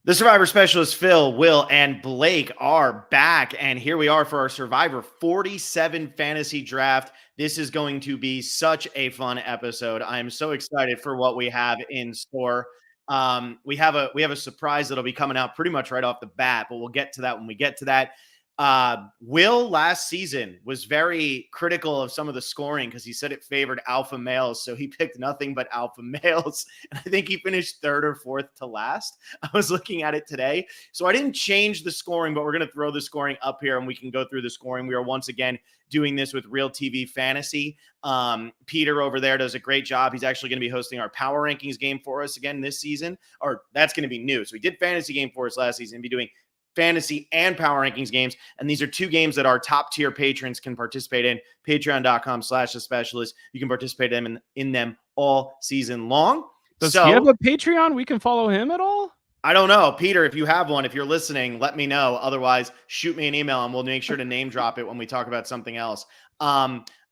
The Survivor Specialists, Phil, Will, and Blake are back. And here we are for our Survivor 47 fantasy draft. This is going to be such a fun episode. I'm so excited for what we have in store. We have a surprise that'll be coming out pretty much right off the bat, but we'll get to that when we get to that. Will last season was very critical of some of the scoring because he said it favored alpha males. So he picked nothing but alpha males. And I think he finished third or fourth to last. I was looking at it today. So I didn't change the scoring, but we're going to throw the scoring up here and we can go through the scoring. We are once again doing this with Real TV Fantasy. Peter over there does a great job. He's actually going to be hosting our power rankings game for us again this season, or that's going to be new. So we did fantasy game for us last season. Be doing fantasy and power rankings games. And these are two games that our top tier patrons can participate in. Patreon.com/the specialist. You can participate in them all season long. Does he have a Patreon? We can follow him at all? I don't know. Peter, if you have one, if you're listening, let me know. Otherwise, shoot me an email and we'll make sure to name drop it when we talk about something else.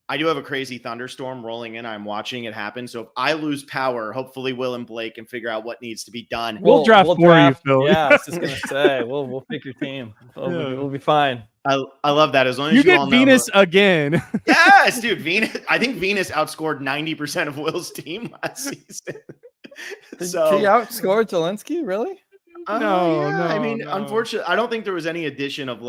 I do have a crazy thunderstorm rolling in. I'm watching it happen. So if I lose power, hopefully Will and Blake can figure out what needs to be done. We'll draft for you, Phil. Yeah, I was just going to say, we'll pick your team. We'll be fine. I love that. As long as you get all Venus know. Again. Yes, dude. Venus. I think Venus outscored 90% of Will's team last season. So he outscored Zelensky, really? No. I mean, unfortunately, I don't think there was any addition of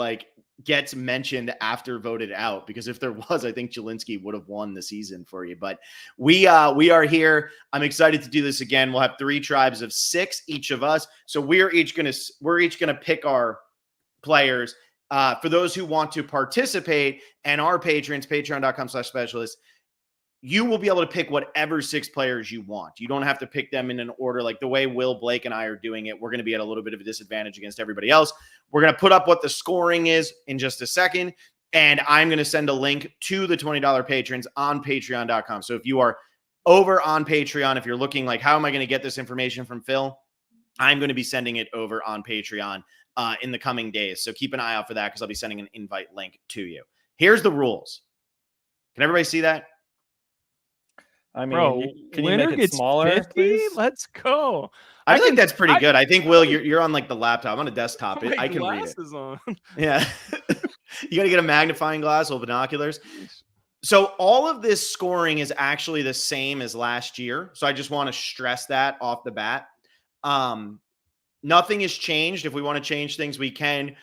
gets mentioned after voted out, because if there was, I think Zelensky would have won the season for you. But we are here. I'm excited to do this again. We'll have 3 tribes of 6 each of us. So we're each gonna pick our players. For those who want to participate and our patrons, patreon.com/specialist, you will be able to pick whatever 6 players you want. You don't have to pick them in an order like the way Will, Blake, and I are doing it. We're going to be at a little bit of a disadvantage against everybody else. We're going to put up what the scoring is in just a second, and I'm going to send a link to the $20 patrons on patreon.com. So if you are over on Patreon, if you're looking like, how am I going to get this information from Phil? I'm going to be sending it over on Patreon in the coming days. So keep an eye out for that because I'll be sending an invite link to you. Here's the rules. Can everybody see that? I mean, bro, can you make it smaller, 50? please? Let's go. I think that's pretty good. I think, Will, you're on the laptop. I'm on a desktop. I can read it. On. Yeah. You got to get a magnifying glass or binoculars. So all of this scoring is actually the same as last year. So I just want to stress that off the bat. Nothing has changed. If we want to change things, we can.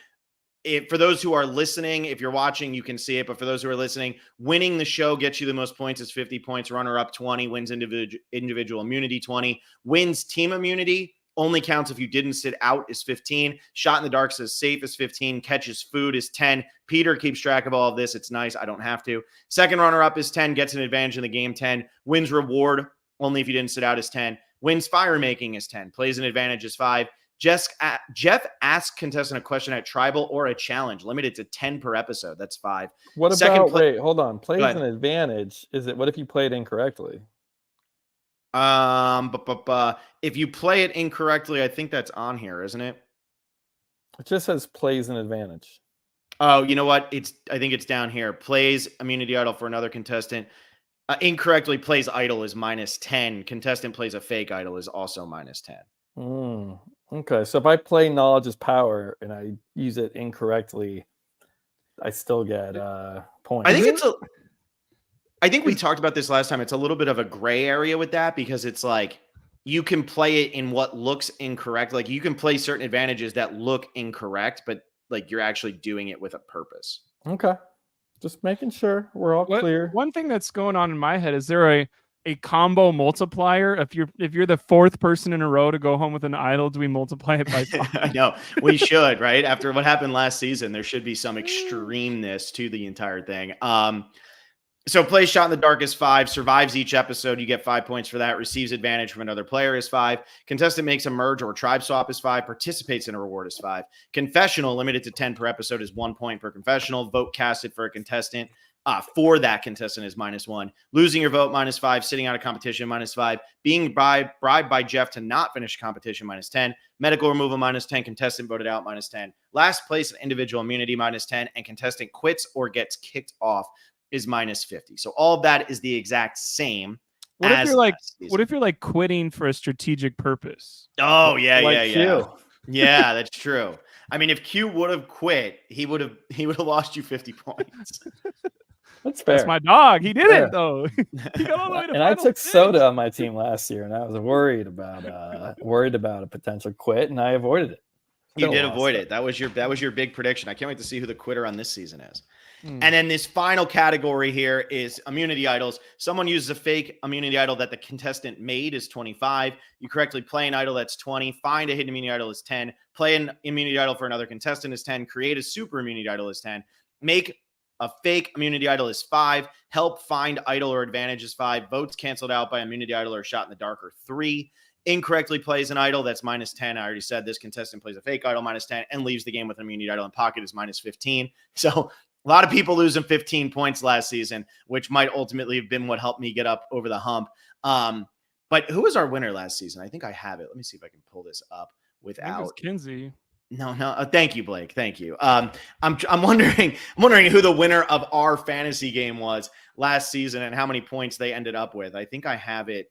For those who are listening, if you're watching, you can see it. But for those who are listening, winning the show gets you the most points is 50 points. Runner-up 20, wins individual immunity 20, wins team immunity. Only counts if you didn't sit out is 15. Shot in the dark says safe is 15. Catches food is 10. Peter keeps track of all of this. It's nice. I don't have to. Second runner-up is 10. Gets an advantage in the game 10. Wins reward only if you didn't sit out is 10. Wins fire making is 10. Plays an advantage is 5. Jeff asked contestant a question at tribal or a challenge, limited to 10 per episode. That's 5. What about, wait, hold on. Plays an advantage. What if you played incorrectly? If you play it incorrectly, I think that's on here, isn't it? It just says plays an advantage. Oh, you know what? I think it's down here. Plays immunity idol for another contestant. Incorrectly plays idol is -10. Contestant plays a fake idol is also -10. Okay, so if I play knowledge is power and I use it incorrectly, I still get points. I think we talked about this last time. It's a little bit of a gray area with that because it's like you can play it in what looks incorrect. Like you can play certain advantages that look incorrect, but like you're actually doing it with a purpose. Okay, just making sure we're all clear. One thing that's going on in my head, is there a combo multiplier? If you're the 4th person in a row to go home with an idol, do we multiply it by 5? I know we should, right? After what happened last season, there should be some extremeness to the entire thing. So plays shot in the dark is 5, survives each episode. You get 5 points for that. Receives advantage from another player is 5. Contestant makes a merge or tribe swap is 5. Participates in a reward is 5. Confessional limited to 10 per episode is 1 point per confessional. Vote casted for a contestant. For that contestant is -1. Losing your vote -5. Sitting out of competition -5. Being bribed by Jeff to not finish competition -10. Medical removal -10. Contestant voted out -10. Last place in individual immunity -10. And contestant quits or gets kicked off is -50. So all of that is the exact same. What if you're like quitting for a strategic purpose? Oh yeah, yeah. Yeah, that's true. I mean, if Q would have quit, he would have lost you 50 points. That's fair. That's my dog. He Fair. didn't though. He got all the way to And I final took six. Soda on my team last year, and I was worried about a potential quit, and I avoided it. You did avoid it. That was your big prediction. I can't wait to see who the quitter on this season is. And then this final category here is immunity idols. Someone uses a fake immunity idol that the contestant made is 25. You correctly play an idol that's 20. Find a hidden immunity idol is 10. Play an immunity idol for another contestant is 10. Create a super immunity idol is 10. Make a fake immunity idol is 5. Help find idol or advantage is 5. Votes canceled out by immunity idol or shot in the dark are 3. Incorrectly plays an idol, that's -10. I already said this contestant plays a fake idol, -10, and leaves the game with an immunity idol in pocket is -15. So a lot of people losing 15 points last season, which might ultimately have been what helped me get up over the hump. But who was our winner last season? I think I have it. Let me see if I can pull this up without Kinsey. No. Thank you, Blake. Thank you. I'm wondering who the winner of our fantasy game was last season and how many points they ended up with. I think I have it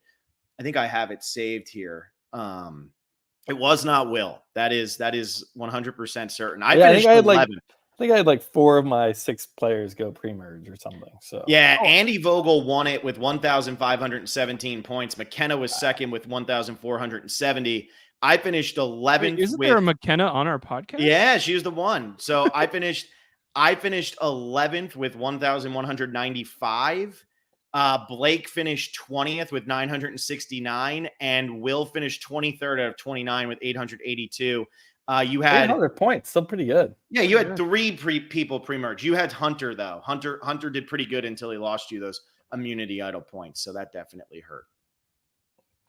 saved here. It was not Will. That is 100% certain. I finished 11. I think I had like 4 of my 6 players go pre-merge or something. So yeah, Andy Vogel won it with 1,517 points. McKenna was second with 1,470. I finished 11th. Isn't there a McKenna on our podcast? Yeah, she was the one. So I finished 11th with 1,195. Blake finished 20th with 969, and Will finished 23rd out of 29 with 882. You had 800 points, still pretty good. Yeah, you had 3 people pre-merge. You had Hunter though. Hunter did pretty good until he lost you those immunity idol points, so that definitely hurt.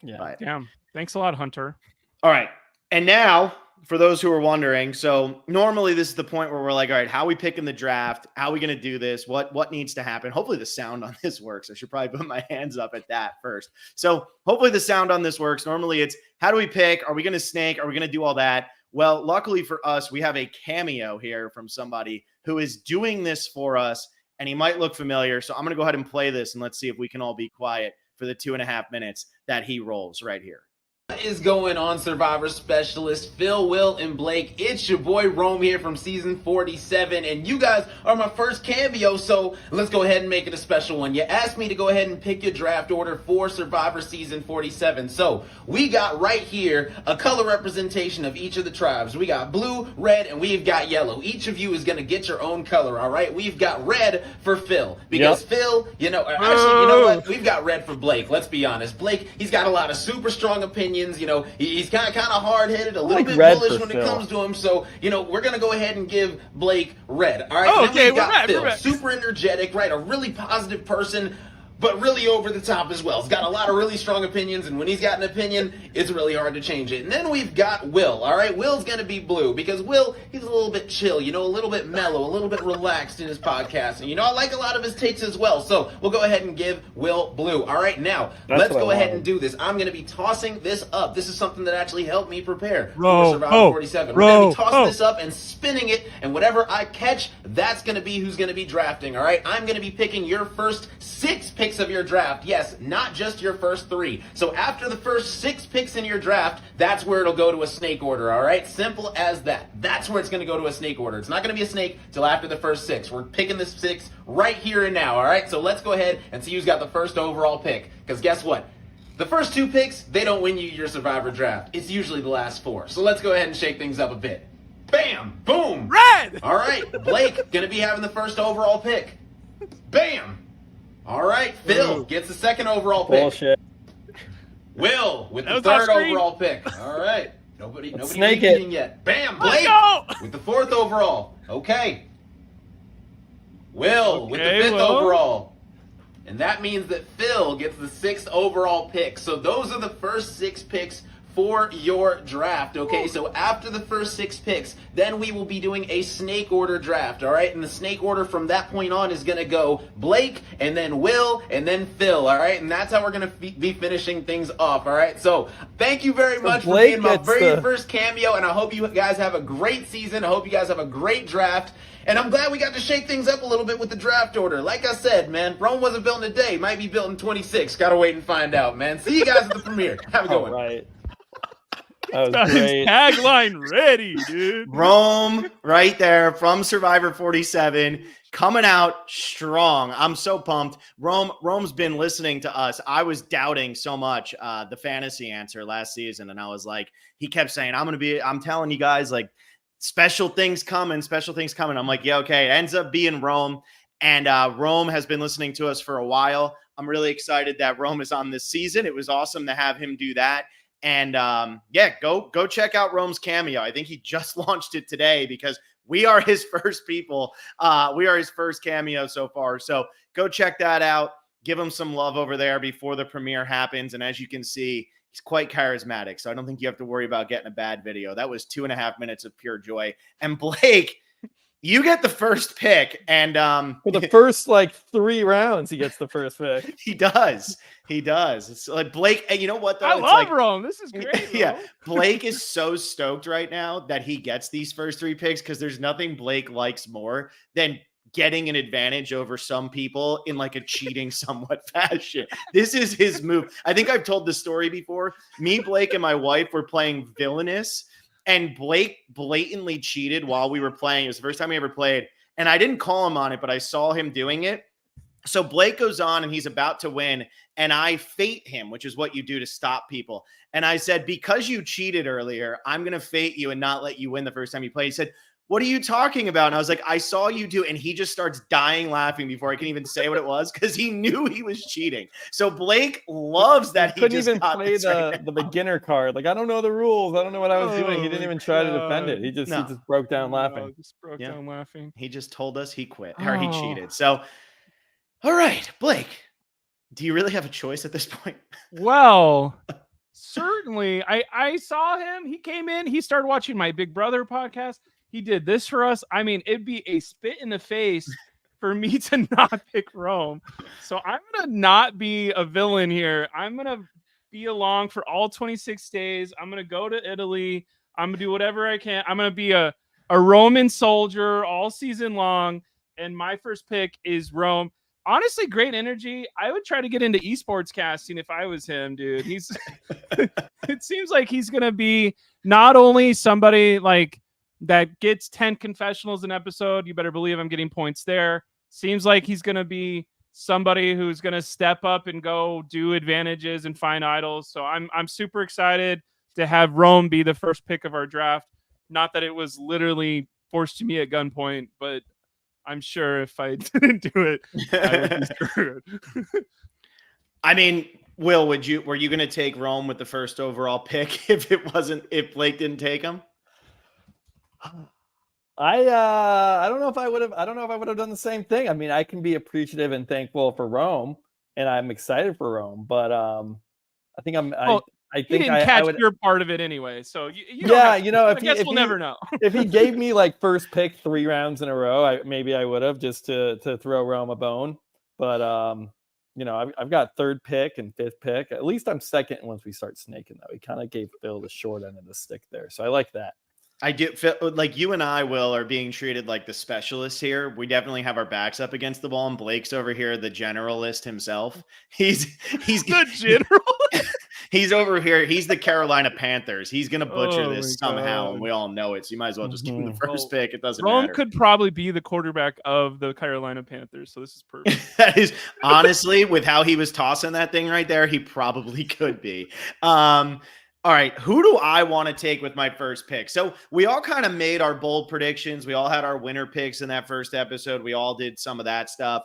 Yeah. But, damn. Thanks a lot, Hunter. All right, and now for those who are wondering, so normally this is the point where we're like, all right, how are we picking the draft? How are we going to do this? What needs to happen? Hopefully the sound on this works. I should probably put my hands up at that first. So hopefully the sound on this works. Normally it's how do we pick? Are we going to snake? Are we going to do all that? Well, luckily for us, we have a cameo here from somebody who is doing this for us, and he might look familiar. So I'm going to go ahead and play this, and let's see if we can all be quiet for the 2.5 minutes that he rolls right here. What is going on, Survivor Specialist Phil, Will, and Blake? It's your boy Rome here from season 47, and you guys are my first cameo, so let's go ahead and make it a special one. You asked me to go ahead and pick your draft order for Survivor season 47, so we got right here a color representation of each of the tribes. We got blue, red, and we've got yellow. Each of you is going to get your own color, all right? We've got red for Phil, because Phil, actually, you know what? We've got red for Blake, let's be honest. Blake, he's got a lot of super strong opinions. You know, he's kind of hard-headed, a little bit bullish when it comes to him. So, you know, we're going to go ahead and give Blake red. All right? Okay, we've got Phil, super energetic, right? A really positive person, but really over the top as well. He's got a lot of really strong opinions, and when he's got an opinion, it's really hard to change it. And then we've got Will, all right? Will's going to be blue, because Will, he's a little bit chill, you know, a little bit mellow, a little bit relaxed in his podcast. And, you know, I like a lot of his takes as well. So we'll go ahead and give Will blue. All right, now, let's go ahead and do this. I'm going to be tossing this up. This is something that actually helped me prepare for Survivor 47. We're going to be tossing this up and spinning it, and whatever I catch, that's going to be who's going to be drafting, all right? I'm going to be picking your first 6 picks of your draft. Yes, not just your first 3. So after the first 6 picks in your draft, that's where it'll go to a snake order, all right? Simple as that. That's where it's going to go to a snake order. It's not going to be a snake till after the first 6. We're picking the 6 right here and now, all right? So let's go ahead and see who's got the first overall pick. Because guess what? The first 2 picks, they don't win you your Survivor draft. It's usually the last 4. So let's go ahead and shake things up a bit. Bam! Boom! Red! All right, Blake going to be having the first overall pick. Bam! All right, Phil gets the second overall pick. Bullshit. Will with the third overall pick. All right. Nobody snake repeating yet. Bam, Blake with the 4th overall. Okay. Will with the 5th overall. And that means that Phil gets the 6th overall pick. So those are the first 6 picks for your draft, okay? So after the first 6 picks, then we will be doing a snake order draft, all right? And the snake order from that point on is going to go Blake, and then Will, and then Phil, all right? And that's how we're going to be finishing things off, all right? So thank you very much for being my very first cameo, and I hope you guys have a great season. I hope you guys have a great draft. And I'm glad we got to shake things up a little bit with the draft order. Like I said, man, Rome wasn't built in a day. Might be built in 26. Got to wait and find out, man. See you guys at the premiere. Have a good one. Right. That was Got his great. tagline ready, dude. Rome right there from Survivor 47 coming out strong. I'm so pumped. Rome's been listening to us. I was doubting so much the fantasy answer last season, and I was like, he kept saying, I'm telling you guys, like, special things coming. I'm like, yeah, okay. It ends up being Rome, and Rome has been listening to us for a while. I'm really excited that Rome is on this season. It was awesome to have him do that. And yeah, go check out Rome's cameo. I think he just launched it today because we are his first people. We are his first cameo so far. So go check that out. Give him some love over there before the premiere happens. And as you can see, he's quite charismatic. So I don't think you have to worry about getting a bad video. That was 2.5 minutes of pure joy. And Blake, you get the first pick. And For the first like 3 rounds, he gets the first pick. he does. It's like Blake, and you know what though? I It's love like, Rome. This is great. yeah, Rome. Blake is so stoked right now that he gets these first 3 picks because there's nothing Blake likes more than getting an advantage over some people in like a cheating somewhat fashion. This is his move. I think I've told the story before. Me, Blake, and my wife were playing Villainous, and Blake blatantly cheated while we were playing. It was the first time we ever played, and I didn't call him on it, but I saw him doing it. So Blake goes on and he's about to win, and I fate him, which is what you do to stop people. And I said, because you cheated earlier, I'm going to fate you and not let you win the first time you play. He said, what are you talking about? And I was like, I saw you do. And he just starts dying laughing before I can even say what it was because he knew he was cheating. So Blake loves that he couldn't just even got play this right the beginner card. Like, I don't know the rules. I don't know what I was doing. He Oh didn't even my try to defend it. God. He just No. broke down No, laughing. just broke Yeah. down laughing. He just told us he quit or he Oh. cheated. So, all right, Blake, do you really have a choice at this point? Well, certainly. I saw him. He came in. He started watching my Big Brother podcast. He did this for us. I mean, it'd be a spit in the face for me to not pick Rome. So I'm going to not be a villain here. I'm going to be along for all 26 days. I'm going to go to Italy. I'm going to do whatever I can. I'm going to be a Roman soldier all season long. And my first pick is Rome. Honestly, great energy. I would try to get into esports casting if I was him, dude. He's it seems like he's going to be not only somebody like that gets 10 confessionals an episode. You better believe I'm getting points there. Seems like he's going to be somebody who's going to step up and go do advantages and find idols. So I'm super excited to have Rome be the first pick of our draft. Not that it was literally forced to me at gunpoint, but I'm sure if I didn't do it, I would be screwed. I mean, Will, were you going to take Rome with the first overall pick if Blake didn't take him? I don't know if I would have done the same thing. I mean, I can be appreciative and thankful for Rome, and I'm excited for Rome, but I think he didn't catch your part of it anyway. So yeah, you know, I guess we'll never know. If he gave me like first pick 3 rounds in a row, maybe I would have just to throw Rome a bone. But you know, I've got 3rd pick and 5th pick. At least I'm second once we start snaking though. He kind of gave Phil the short end of the stick there, so I like that. I do feel like you and I, Will, are being treated like the specialists here. We definitely have our backs up against the wall, and Blake's over here, the generalist himself. He's the general. He's over here. He's the Carolina Panthers. He's gonna butcher Oh this my somehow, God. and we all know it. So you might as well just give him the first pick. It doesn't Rome matter. could probably be the quarterback of the Carolina Panthers. So this is perfect. That is honestly, with how he was tossing that thing right there, he probably could be. All right, who do I want to take with my first pick? So we all kind of made our bold predictions. We all had our winner picks in that first episode. We all did some of that stuff.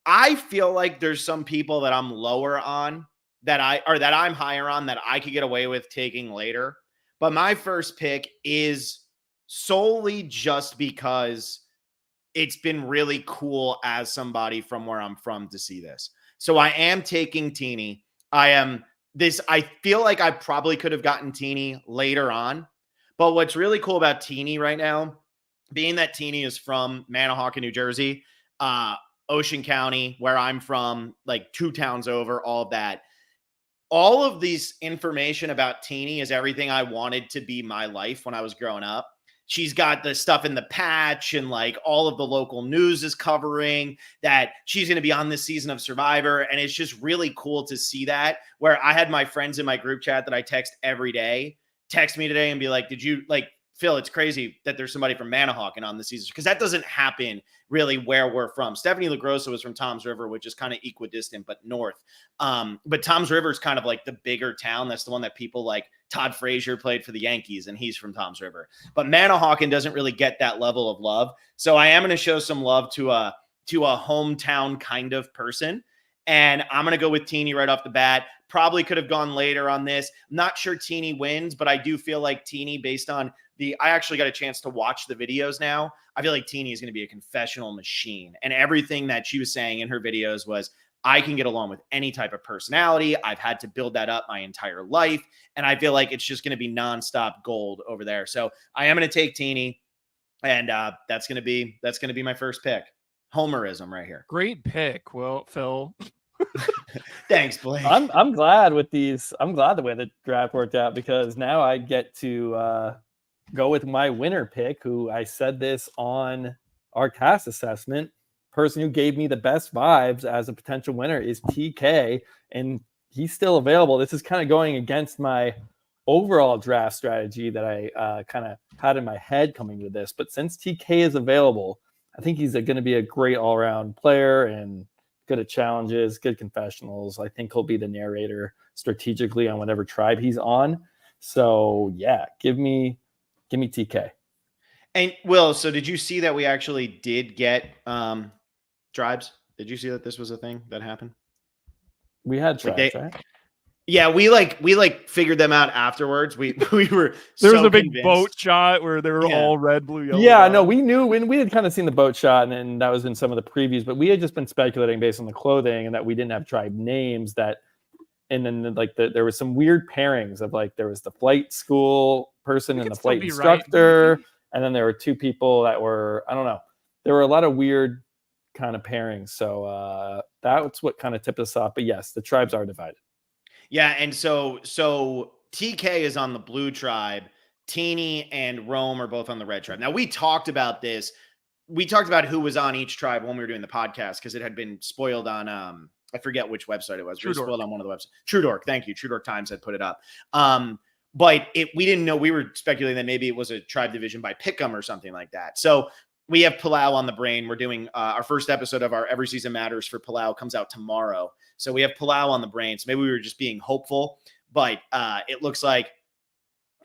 I feel like there's some people that I'm lower on that I'm higher on that I could get away with taking later. But my first pick is solely just because it's been really cool as somebody from where I'm from to see this. So I am taking Teeny. I feel like I probably could have gotten Teeny later on. But what's really cool about Teeny right now, being that Teeny is from Manahawkin, New Jersey, Ocean County, where I'm from, like 2 towns over, all of that. All of these information about Teeny is everything I wanted to be my life when I was growing up. She's got the stuff in the patch and like all of the local news is covering that she's going to be on this season of Survivor. And it's just really cool to see that, where I had my friends in my group chat that I text every day. text me today and be like, did you like, Phil, it's crazy that there's somebody from Manahawkin on the season, because that doesn't happen really where we're from. Stephanie LaGrossa was from Toms River, which is kind of equidistant, but north. But Toms River is kind of like the bigger town. That's the one that people like. Todd Frazier played for the Yankees, and he's from Toms River. But Manahawkin doesn't really get that level of love. So I am going to show some love to a hometown kind of person. And I'm going to go with Teeny right off the bat. Probably could have gone later on this. I'm not sure Teeny wins, but I do feel like Teeny, based on I actually got a chance to watch the videos now. I feel like Teeny is going to be a confessional machine. And everything that she was saying in her videos was, I can get along with any type of personality. I've had to build that up my entire life. And I feel like it's just going to be nonstop gold over there. So I am going to take Teeny. And that's going to be my first pick. Homerism right here. Great pick, Phil. Thanks, Blake. I'm glad with these. I'm glad the way the draft worked out, because now I get to go with my winner pick, who I said this on our cast assessment. Person who gave me the best vibes as a potential winner is TK, and he's still available. This is kind of going against my overall draft strategy that I kind of had in my head coming to this. But since TK is available, I think he's going to be a great all-around player and good at challenges, good confessionals. I think he'll be the narrator strategically on whatever tribe he's on. So yeah, give me TK. And Will, so did you see that we actually did get tribes? Did you see that this was a thing that happened? We had tribes, right? Yeah, we figured them out afterwards. We were there was so a big convinced. boat shot where they were all red, blue, yellow. Yeah, no, we knew when we had kind of seen the boat shot, and that was in some of the previews, but we had just been speculating based on the clothing and that we didn't have tribe names. And then like there was some weird pairings of like there was the flight school person and the flight instructor, right. And then there were two people that were, I don't know, there were a lot of weird kind of pairings. So that's what kind of tipped us off. But yes, the tribes are divided. Yeah, and so TK is on the blue tribe. Teeny and Rome are both on the red tribe. Now, we talked about this. We talked about who was on each tribe when we were doing the podcast, because it had been spoiled on I forget which website it was. It was spoiled on one of the websites. True Dork, thank you. True Dork Times had put it up. But we didn't know. We were speculating that maybe it was a tribe division by Pick'em or something like that. So we have Palau on the brain. We're doing our first episode of our Every Season Matters for Palau comes out tomorrow. So we have Palau on the brain. So maybe we were just being hopeful, but it looks like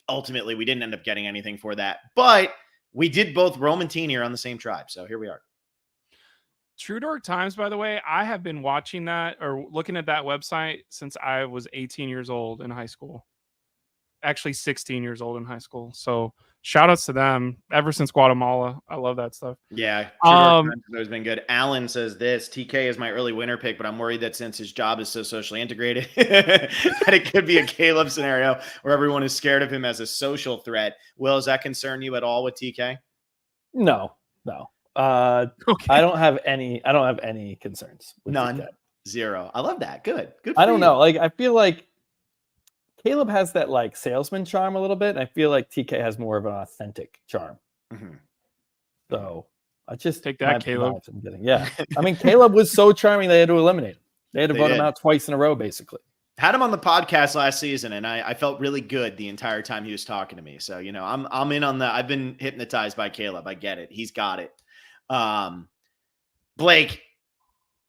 ultimately we didn't end up getting anything for that. But we did both Rome and Teeny are on the same tribe. So here we are. True Dork Times, by the way, I have been watching that or looking at that website since I was 18 years old in high school. Actually 16 years old in high school. So shout outs to them ever since Guatemala. I love that stuff. Yeah. True Dork Times has always been good. Alan says this, TK is my early winner pick, but I'm worried that since his job is so socially integrated, that it could be a Caleb scenario where everyone is scared of him as a social threat. Will, does that concern you at all with TK? No. Okay. I don't have any concerns with None. TK. Zero. I love that. Good. I don't know. Like, I feel like Caleb has that like salesman charm a little bit, and I feel like TK has more of an authentic charm. Mm-hmm. So I just take that, Caleb. I'm kidding. Yeah, I mean, Caleb was so charming they had to eliminate him. They had to vote him out twice in a row, basically. Had him on the podcast last season, and I felt really good the entire time he was talking to me. So I'm in on that. I've been hypnotized by Caleb. I get it. He's got it. Blake,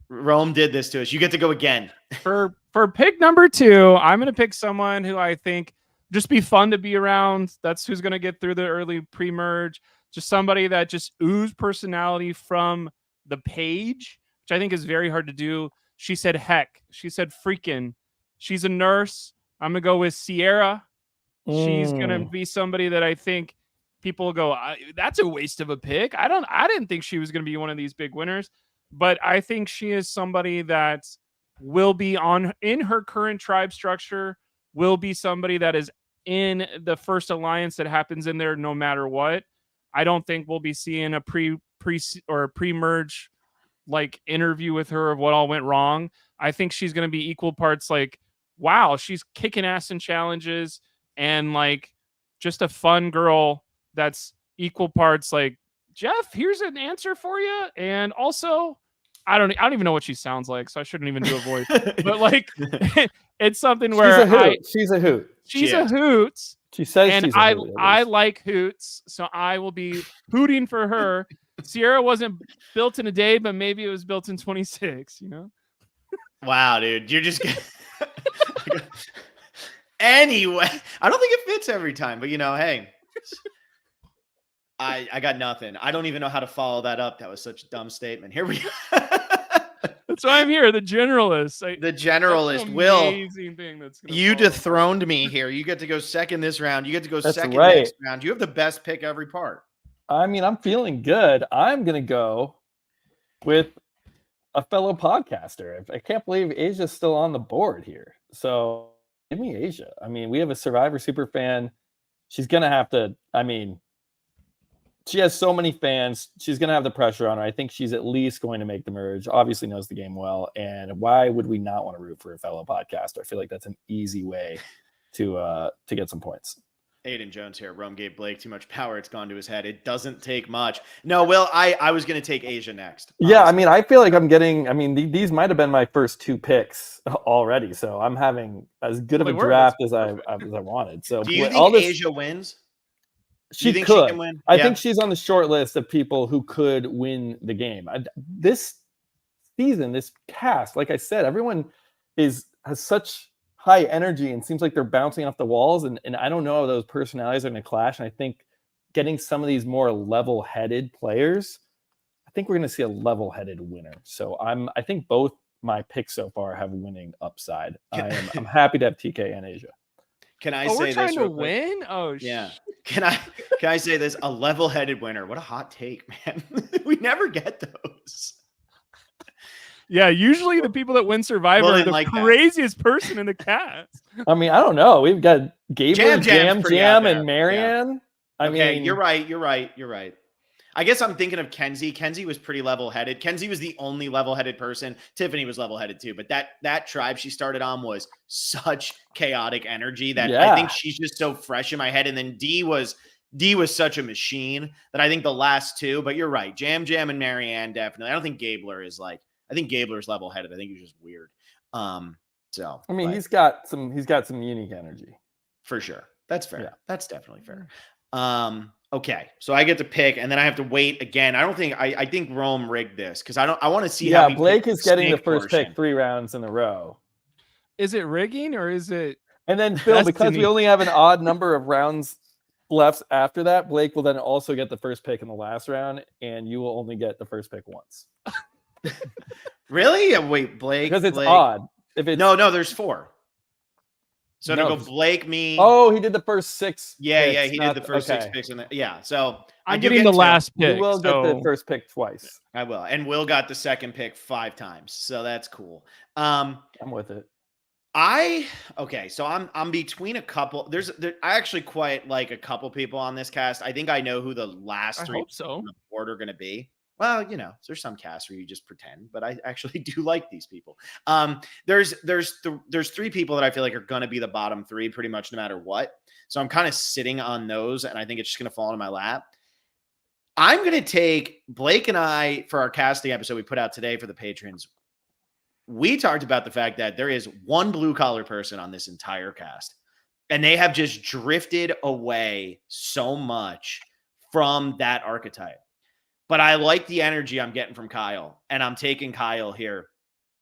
Rome did this to us. You get to go again. For pick number 2, I'm going to pick someone who I think just be fun to be around. That's who's going to get through the early pre-merge. Just somebody that just oozes personality from the page, which I think is very hard to do. She said heck. She said freaking. She's a nurse. I'm going to go with Sierra. She's going to be somebody that I think people go, that's a waste of a pick. I didn't think she was going to be one of these big winners, but I think she is somebody that will be in her current tribe structure, will be somebody that is in the first alliance that happens in there no matter what. I don't think we'll be seeing a pre-merge like interview with her of what all went wrong. I think she's going to be equal parts like, wow, she's kicking ass in challenges and like just a fun girl that's equal parts like, Jeff, here's an answer for you. And also, I don't even know what she sounds like, so I shouldn't even do a voice. But like, it's something where she's a hoot. She's a hoot. She says And she's a hoot, at I least. like hoots, so I will be hooting for her. Sierra wasn't built in a day, but maybe it was built in 26, you know? Wow, dude. You're just anyway. I don't think it fits every time, but hey. I got nothing. I don't even know how to follow that up. That was such a dumb statement. Here we go. That's why I'm here, the generalist. The generalist. Will, amazing thing that's gonna you follow. dethroned me here. You get to go second this round. You get to go That's second right. next round. You have the best pick every part. I mean, I'm feeling good. I'm going to go with a fellow podcaster. I can't believe Asia's still on the board here. So give me Asia. I mean, we have a Survivor super fan. She's going to have to, I mean, she has so many fans. She's going to have the pressure on her. I think she's at least going to make the merge. Obviously knows the game well. And why would we not want to root for a fellow podcaster? I feel like that's an easy way to get some points. Aiden Jones here. Rome gave Blake too much power. It's gone to his head. It doesn't take much. No, Will, I was going to take Asia next. Honestly. Yeah, I mean, I feel like I'm getting, I mean, these might have been my first 2 picks already. So I'm having as good of a draft as I wanted. So do you think Asia wins? She think could. She can win? I think she's on the short list of people who could win the game. This season, this cast, like I said, everyone has such high energy and seems like they're bouncing off the walls. And I don't know how those personalities are going to clash. And I think getting some of these more level-headed players, I think we're going to see a level-headed winner. So I think both my picks so far have winning upside. I'm happy to have TK and Asia. Can I say we're trying this to win? Oh, yeah. Can I say this? A level-headed winner. What a hot take, man. We never get those. Yeah, usually the people that win Survivor are the craziest person in the cast. I mean, I don't know. We've got Gabriel, Jam, and Marianne. Yeah. I mean, you're right. I guess I'm thinking of Kenzie. Kenzie was pretty level-headed. Kenzie was the only level-headed person. Tiffany was level-headed too, but that tribe she started on was such chaotic energy that I think she's just so fresh in my head. And then D was such a machine that I think the last 2, but you're right. Jam and Marianne definitely. I don't think Gabler is I think Gabler's level-headed. I think he's just weird. So I mean, he's got some unique energy. For sure. That's fair. Yeah. That's definitely fair. Okay, so I get to pick, and then I have to wait again. I think Rome rigged this because I want to see how. Yeah, Blake is getting the first pick 3 rounds in a row. Is it rigging or is it? And then Phil, because we only have an odd number of rounds left after that, Blake will then also get the first pick in the last round, and you will only get the first pick once. Really? Yeah, wait, Blake. Because it's odd. If it's no, there's 4. So to go Blake, me. Oh, he did the first 6. Yeah, picks, he did the first 6 picks. So I'm getting the last pick. You will get the first pick twice. I will. And Will got the second pick 5 times. So that's cool. I'm with it. So I'm between a couple. I actually quite like a couple people on this cast. I think I know who the last 3 on the board are going to be. Well, there's some casts where you just pretend, but I actually do like these people. There's 3 people that I feel like are going to be the bottom 3 pretty much no matter what. So I'm kind of sitting on those, and I think it's just going to fall into my lap. I'm going to take Blake and I, for our casting episode we put out today for the patrons, we talked about the fact that there is one blue-collar person on this entire cast, and they have just drifted away so much from that archetype. But I like the energy I'm getting from Kyle, and I'm taking Kyle here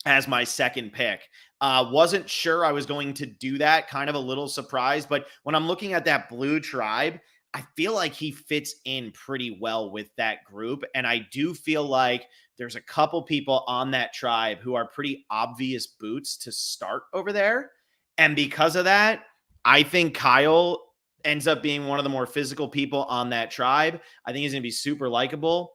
as my second pick. Wasn't sure I was going to do that, kind of a little surprised, but when I'm looking at that blue tribe, I feel like he fits in pretty well with that group, and I do feel like there's a couple people on that tribe who are pretty obvious boots to start over there, and because of that, I think Kyle ends up being one of the more physical people on that tribe. I think he's going to be super likable.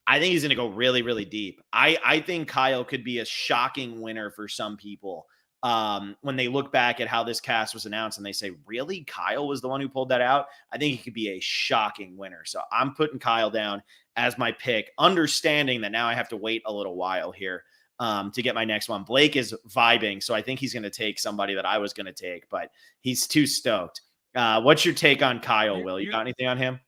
I think he's going to go really, really deep. I think Kyle could be a shocking winner for some people when they look back at how this cast was announced and they say, really? Kyle was the one who pulled that out? I think he could be a shocking winner. So I'm putting Kyle down as my pick, understanding that now I have to wait a little while here to get my next one. Blake is vibing, so I think he's going to take somebody that I was going to take, but he's too stoked. What's your take on Kyle, Will? You got anything on him?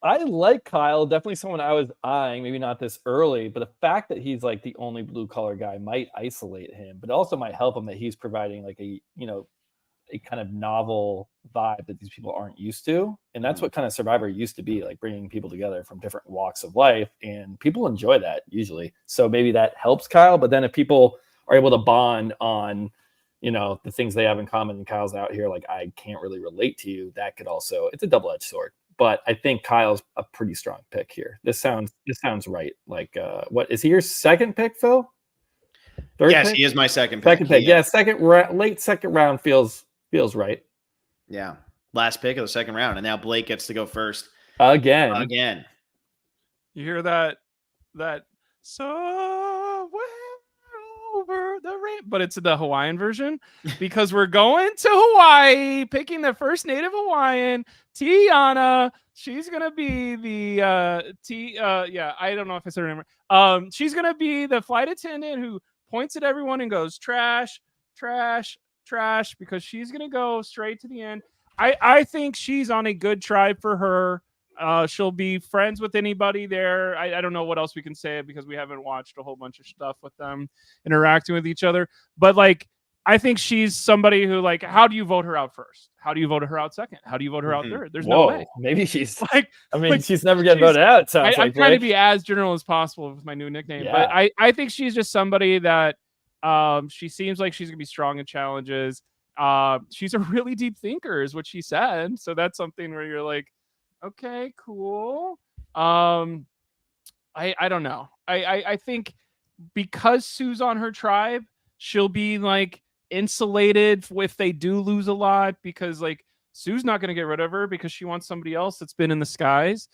I like Kyle, definitely someone I was eyeing, maybe not this early, but the fact that he's like the only blue collar guy might isolate him, but also might help him that he's providing like a a kind of novel vibe that these people aren't used to. And that's what kind of Survivor used to be, like bringing people together from different walks of life. And people enjoy that usually. So maybe that helps Kyle. But then if people are able to bond on, the things they have in common, and Kyle's out here like, I can't really relate to you, that could also, it's a double-edged sword. But I think Kyle's a pretty strong pick here. This sounds right. Like, what is he your second pick, Phil? Third yes, pick? he is my second pick. Second pick. Yeah, late second round feels right. Yeah. Last pick of the second round. And now Blake gets to go first. Again. You hear that somewhere over the rain, but it's the Hawaiian version because we're going to Hawaii, picking the first native Hawaiian, Tiana. She's gonna be the I don't know if I said her name. She's gonna be the flight attendant who points at everyone and goes trash, trash, trash, because she's gonna go straight to the end. I think she's on a good tribe for her. She'll be friends with anybody there. I don't know what else we can say because we haven't watched a whole bunch of stuff with them interacting with each other. But like, I think she's somebody who, like, how do you vote her out first? How do you vote her out second? How do you vote her out third? There's no way. Maybe she's like, she's never getting voted out. It sounds I'm trying to be as general as possible with my new nickname, but I think she's just somebody that she seems like she's gonna be strong in challenges. She's a really deep thinker, is what she said. So that's something where you're like, okay, cool. I don't know. I think because Sue's on her tribe, she'll be like insulated if they do lose a lot, because like Sue's not going to get rid of her because she wants somebody else that's been in the skies.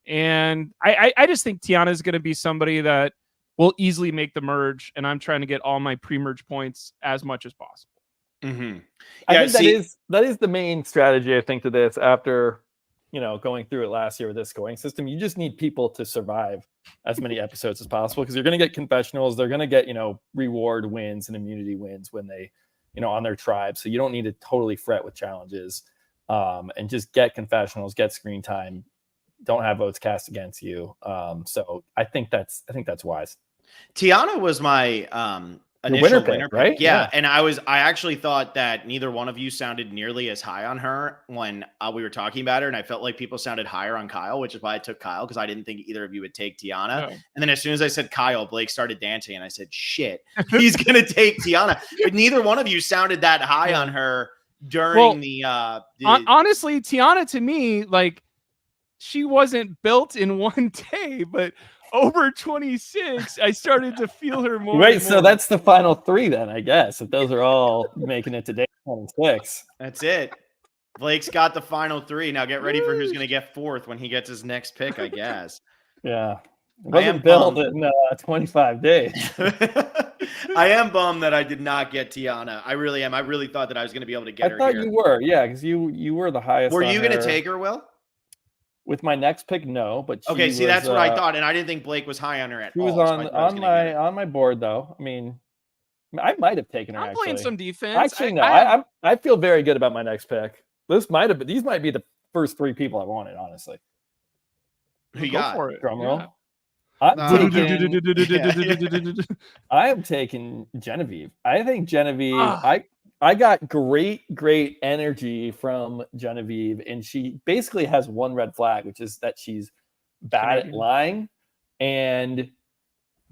And I just think Tiana is going to be somebody that will easily make the merge, and I'm trying to get all my pre-merge points as much as possible. Mm-hmm. I think that is the main strategy, I think, to this. After going through it last year with this scoring system, you just need people to survive as many episodes as possible, because you're going to get confessionals. They're going to get, reward wins and immunity wins when they, on their tribe. So you don't need to totally fret with challenges, and just get confessionals, get screen time. Don't have votes cast against you. So I think that's wise. Tiana was my initial winner pick, right? Yeah. And I actually thought that neither one of you sounded nearly as high on her when we were talking about her, and I felt like people sounded higher on Kyle, which is why I took Kyle, because I didn't think either of you would take Tiana. No. And then as soon as I said Kyle, Blake started dancing, and I said, shit, he's gonna take Tiana. But neither one of you sounded that high on her during honestly, Tiana, to me, like, she wasn't built in one day, but over 26, I started to feel her more. Right, so that's the final three then, I guess. If those are all making it to day 26. That's it. Blake's got the final three. Now get ready for who's going to get fourth when he gets his next pick, I guess. Yeah. It wasn't built in 25 days. I am bummed that I did not get Tiana. I really am. I really thought that I was going to be able to get her. I thought you were, yeah, because you were the highest. Were you going to take her, Will? With my next pick, no. But okay, see, that's what I thought, and I didn't think Blake was high on her at all. She was on my board, though. I mean, I might have taken her. I'm playing some defense. Actually, no. I feel very good about my next pick. These might be the first three people I wanted, honestly. Who you got? For it. Drum roll. Yeah. I am taking Genevie. I think Genevie. I got great energy from Genevieve, and she basically has one red flag, which is that she's bad at lying, and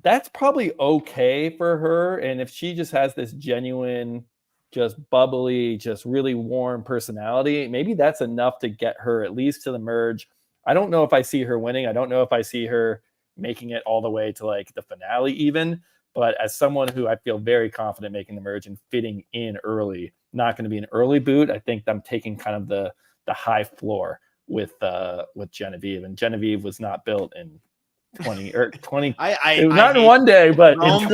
that's probably okay for her. And if she just has this genuine, just bubbly, just really warm personality, maybe that's enough to get her at least to the merge. I don't know if I see her winning. I don't know if I see her making it all the way to like the finale even. But as someone who I feel very confident making the merge and fitting in early, not going to be an early boot, I think I'm taking kind of the high floor with Genevieve. And Genevieve was not built in 20 or 20. Not in one day, but in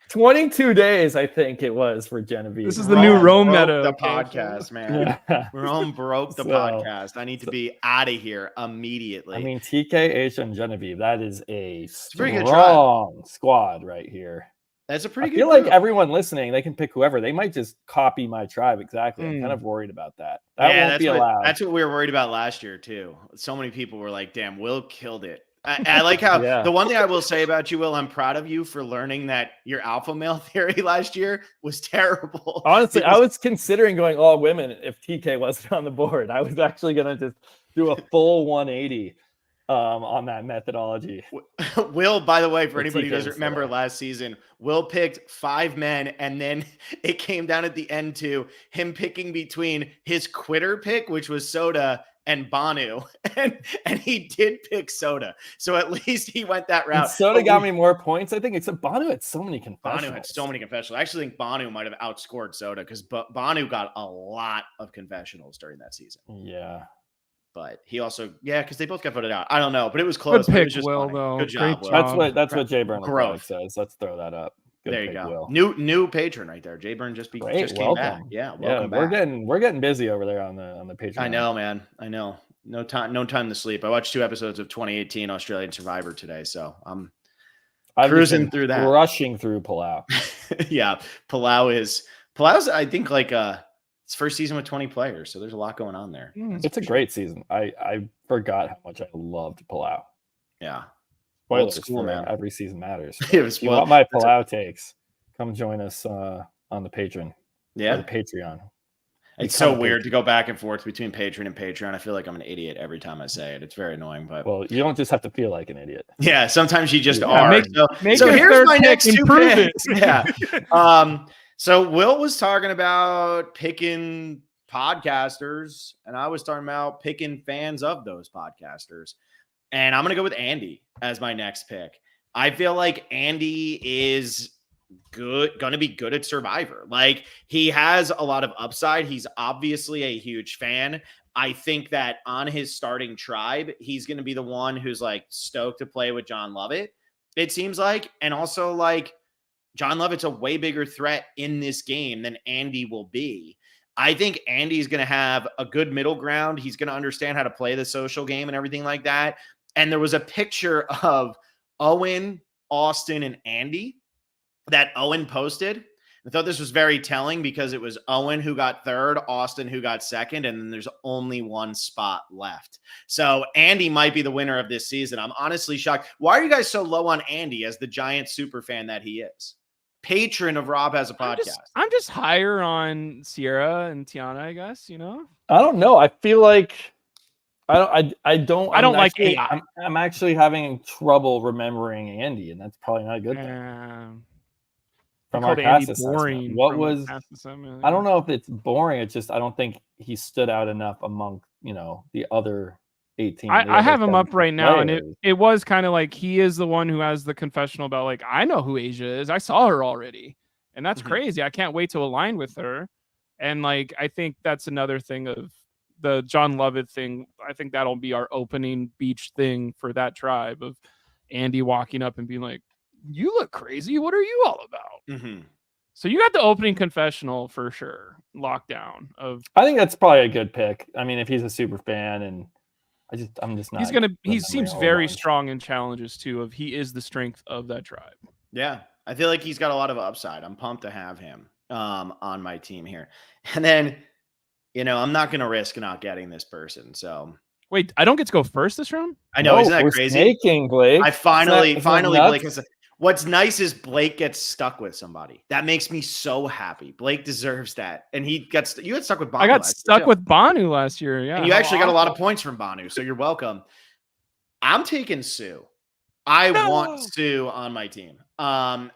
22 days, I think it was for Genevieve. This is the new Rome meta. The podcast, man. Yeah. Rome broke the podcast. I need to be out of here immediately. I mean, TKH and Genevieve, that is a strong squad right here. That's a pretty good. I feel like everyone listening, they can pick whoever. They might just copy my tribe exactly. I'm kind of worried about that. That won't be allowed. That's what we were worried about last year too. So many people were like, "Damn, Will killed it." I like how Yeah. the one thing I will say about you, Will, I'm proud of you for learning that your alpha male theory last year was terrible. Honestly, I was considering going all women if TK wasn't on the board. I was actually going to just do a full 180 on that methodology. Will, by the way, for But anybody who TK doesn't was still remember there. last season, Will picked 5 men, and then it came down at the end to him picking between his quitter pick, which was Soda, and Banu, and he did pick Soda. So at least he went that And route. Soda But got me more points, I think, except Banu had so many confessionals. Banu had so many confessionals. I actually think Banu might have outscored Soda because Banu got a lot of confessionals during that season. Yeah. But he also, because they both got voted out. I don't know, but it was close. Good But it pick, was just Will, funny. though. Good job, Great Will. job. That's what Jay Burn Growth. says. Let's throw that up. Good There you pick, go. Will. New patron right there. Jay Burn just Great, came back. welcome. Yeah, welcome back. We're getting busy over there on the Patreon. I know, man. I know. No time to sleep. I watched 2 episodes of 2018 Australian Survivor today, so I'm cruising through that. Rushing through Palau. Yeah, Palau's I think like its first season with 20 players, so there's a lot going on there. It's a great season. I forgot how much I loved Palau. Yeah. Spoilers Old school, for man. every season matters. It was If you want my Palau takes, come join us on the Patreon. Yeah. Or the Patreon. It's so weird to go back and forth between Patreon and Patreon. I feel like I'm an idiot every time I say it. It's very annoying, but well, you don't just have to feel like an idiot. Yeah, sometimes you just are. Make so your here's third my pick, next 2 improve picks. it. Yeah. So Will was talking about picking podcasters, and I was talking about picking fans of those podcasters. And I'm going to go with Andy as my next pick. I feel like Andy is going to be good at Survivor. Like, he has a lot of upside. He's obviously a huge fan. I think that on his starting tribe, he's going to be the one who's like stoked to play with John Lovett, it seems like. And also, like, John Lovett's a way bigger threat in this game than Andy will be. I think Andy's going to have a good middle ground. He's going to understand how to play the social game and everything like that. And there was a picture of Owen, Austin, and Andy that Owen posted. I thought this was very telling because it was Owen who got 3rd, Austin who got 2nd, and then there's only 1 spot left. So Andy might be the winner of this season. I'm honestly shocked. Why are you guys so low on Andy as the giant super fan that he is? Patron of Rob Has a Podcast. I'm just higher on Sierra and Tiana, I guess, I don't know. I feel like I don't like actually, AI. I'm actually having trouble remembering Andy, and that's probably not a good thing. From our past assessment. What was I don't know if it's boring. It's just I don't think he stood out enough among the other 18. I have him up right now, and it was kind of like he is the one who has the confessional about like, I know who Asia is. I saw her already, and that's crazy. I can't wait to align with her. And like, I think that's another thing of the John Lovett thing. I think that'll be our opening beach thing for that tribe of Andy walking up and being like, you look crazy. What are you all about? So you got the opening confessional for sure. Lockdown of. I think that's probably a good pick. I mean, if he's a super fan, and I'm just not. He seems very strong in challenges too. Of he is the strength of that tribe. Yeah, I feel like he's got a lot of upside. I'm pumped to have him on my team here. And then, I'm not going to risk not getting this person. So wait, I don't get to go first this round? I know, isn't that crazy? Snaking, Blake. I finally, Blake has. What's nice is Blake gets stuck with somebody. That makes me so happy. Blake deserves that. And you got stuck with Banu. I got stuck with Banu last year. Yeah. And you actually got a lot of points from Banu. So you're welcome. I'm taking Sue. I want Sue on my team. I'm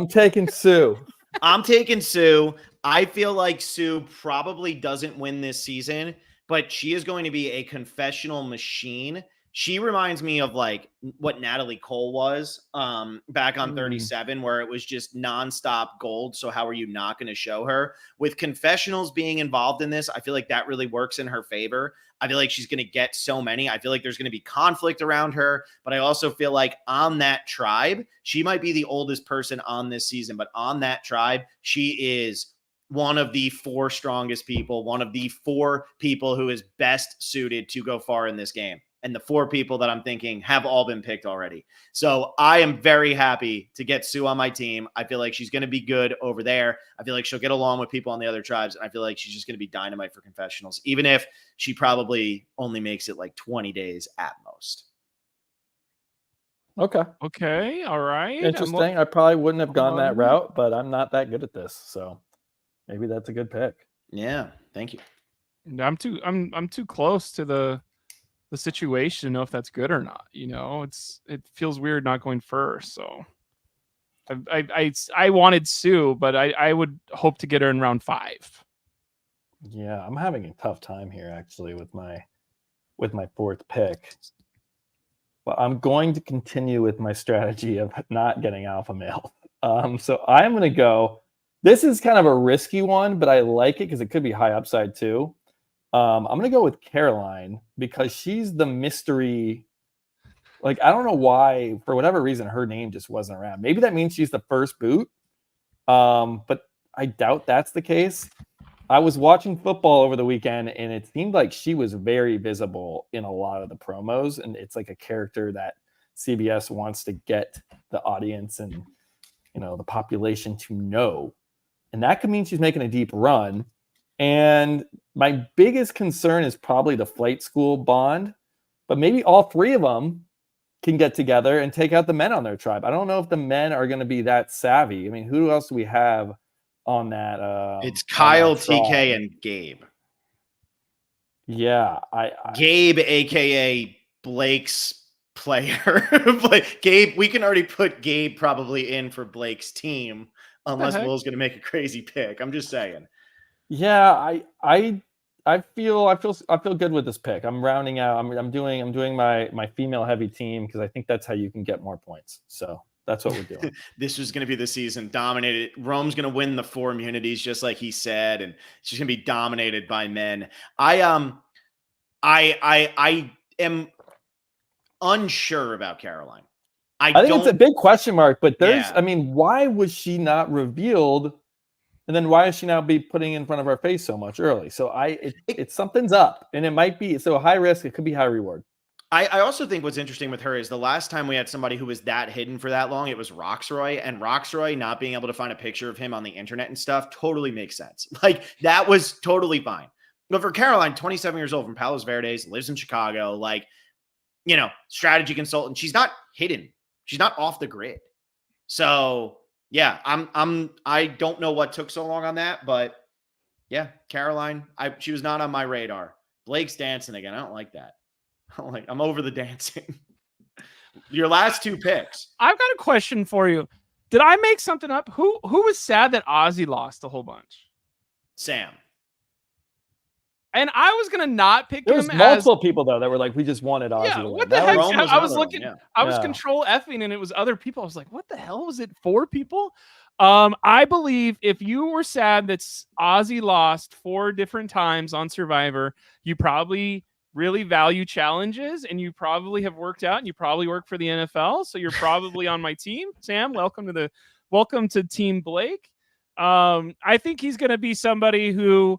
taking Sue. I'm taking Sue. I feel like Sue probably doesn't win this season, but she is going to be a confessional machine. She reminds me of like what Natalie Cole was back on 37, where it was just nonstop gold. So how are you not going to show her? With confessionals being involved in this, I feel like that really works in her favor. I feel like she's going to get so many. I feel like there's going to be conflict around her, but I also feel like on that tribe, she might be the oldest person on this season, but on that tribe, she is one of the 4 strongest people, one of the 4 people who is best suited to go far in this game. And the 4 people that I'm thinking have all been picked already. So I am very happy to get Sue on my team. I feel like she's going to be good over there. I feel like she'll get along with people on the other tribes. And I feel like she's just going to be dynamite for confessionals, even if she probably only makes it like 20 days at most. Okay. Okay, all right. Interesting. I probably wouldn't have gone that on. route, but I'm not that good at this, so maybe that's a good pick. Yeah, thank you. I'm too close to the situation to know if that's good or not. It feels weird not going first. So I wanted Sue, but I would hope to get her in round 5. Yeah, I'm having a tough time here actually with my 4th pick. But I'm going to continue with my strategy of not getting alpha male. So I'm going to go. This is kind of a risky one, but I like it because it could be high upside too. I'm going to go with Caroline because she's the mystery. Like, I don't know why, for whatever reason, her name just wasn't around. Maybe that means she's the first boot. But I doubt that's the case. I was watching football over the weekend, and it seemed like she was very visible in a lot of the promos. And it's like a character that CBS wants to get the audience and, the population to know. And that could mean she's making a deep run. And my biggest concern is probably the flight school bond, but maybe all 3 of them can get together and take out the men on their tribe. I don't know if the men are going to be that savvy. I mean, who else do we have on that? It's Kyle, on that tribe? TK, and Gabe. Yeah, Gabe, aka Blake's player. Gabe, we can already put Gabe probably in for Blake's team, unless Will's going to make a crazy pick. I'm just saying. Yeah, I feel good with this pick. I'm rounding out. I'm doing my female heavy team because I think that's how you can get more points. So that's what we're doing. This is going to be the season dominated. Rome's going to win the 4 immunities, just like he said, and it's just going to be dominated by men. I am unsure about Caroline. I think it's a big question mark, but I mean, why was she not revealed? And then why is she now be putting in front of our face so much early? So it's something's up, and it might be so high risk. It could be high reward. I also think what's interesting with her is the last time we had somebody who was that hidden for that long, it was Roxroy, and Roxroy not being able to find a picture of him on the internet and stuff totally makes sense. Like, that was totally fine. But for Caroline, 27 years old from Palos Verdes, lives in Chicago, strategy consultant. She's not hidden. She's not off the grid. So yeah, I don't know what took so long on that, but yeah, Caroline, she was not on my radar. Blake's dancing again. I don't like that. I'm over the dancing. Your last 2 picks. I've got a question for you. Did I make something up? Who was sad that Ozzy lost a whole bunch? Sam. And I was gonna not pick him. There was multiple people though that were like, we just wanted Ozzy to win. What the heck? I was looking. Yeah. I was control Fing, and it was other people. I was like, what the hell was it? 4 people? I believe if you were sad that Ozzy lost 4 different times on Survivor, you probably really value challenges, and you probably have worked out, and you probably work for the NFL, so you're probably on my team. Sam, welcome to Team Blake. I think he's going to be somebody who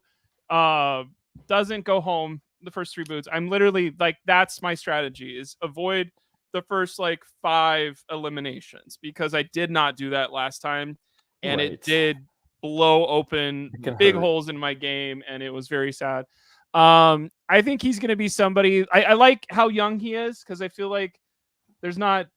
doesn't go home the first 3 boots. I'm literally like, that's my strategy, is avoid the first 5 eliminations, because I did not do that last time, and it did blow open big holes in my game, and it was very sad. I think he's going to be somebody. I like how young he is, because I feel like he's not